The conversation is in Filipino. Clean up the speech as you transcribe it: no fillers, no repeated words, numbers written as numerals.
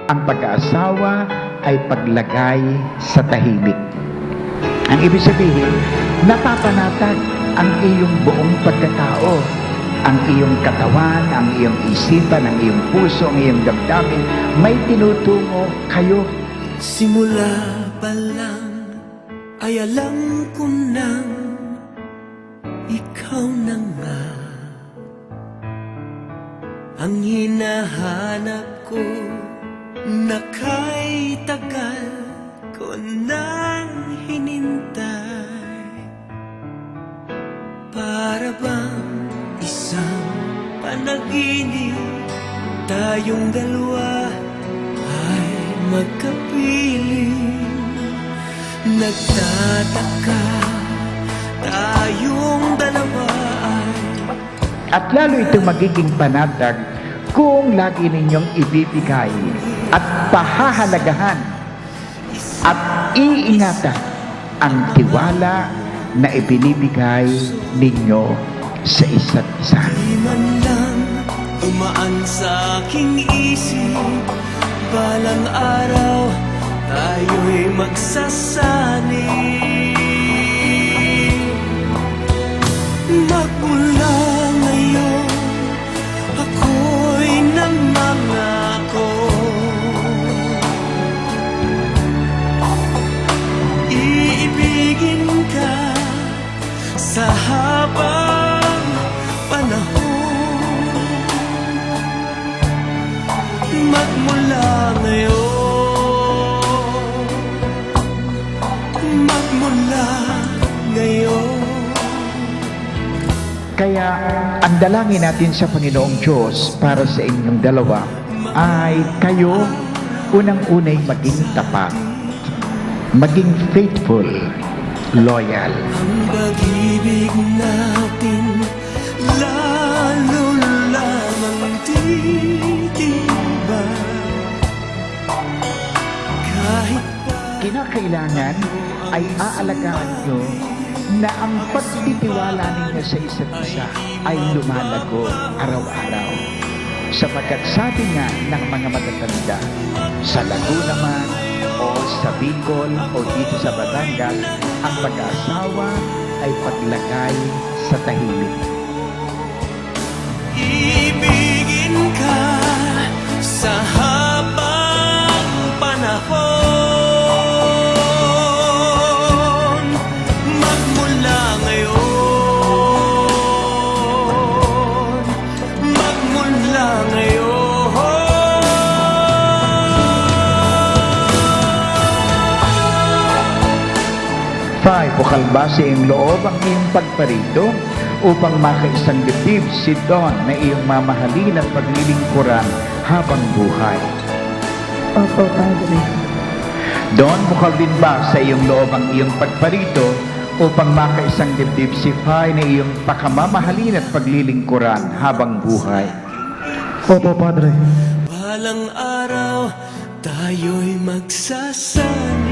Ang pag-aasawa ay paglagay sa tahimik. Ang ibig sabihin, napapanatag ang iyong buong pagkatao, ang iyong katawan, ang iyong isipan, ang iyong puso, ang iyong damdamin. May tinutungo kayo. Simula pa lang ay alam ko nang ikaw na nga ang hinahanap ko, na kay tagal ko nang hinintay. Para bang isang panaginip, tayong dalawa ay magkapiling. Nagtataka tayong dalawa ay At lalo itong magiging panatag kung lagi ninyong ibibigay at pahahalagahan at iingatan ang tiwala na ibinibigay ninyo sa isa't isa. di man lang dumaan sa aking isip, balang araw tayo'y magsasani. Magmula ngayon, ako'y nangangako, iibigin ka sa habang panahon. Magmula ngayon, magmula ngayon. Kaya ang dalangin natin sa Panginoong Diyos para sa inyong dalawa ay kayo unang-unay maging tapat, maging faithful, loyal. Ang pag-ibig natin lalo lamang titibay, kahit pa Kinakailangan ay aalagaan nyo na ang pagtitiwala ninyo sa isa't isa ay lumalago araw-araw. Sapagkat sabi nga ng mga matatanda, sa Laguna man o sa Bicol o dito sa Batangas, ang pag-aasawa ay paglagay sa tahimik. ibigin ka sa habang panahon. Magmula ngayon, magmula ngayon. Five, bukalbase ang loob ang iyong pagparito upang makaisang dibdib si Don na iyong mamahalin at paglilingkuran habang buhay. Opo, Padre. Don, bukal din ba sa iyong loob ang iyong pagparito upang makaisang dibdib si Fay na iyong pakamamahalin at paglilingkuran habang buhay? Opo, Padre. Balang araw tayo'y magsasama.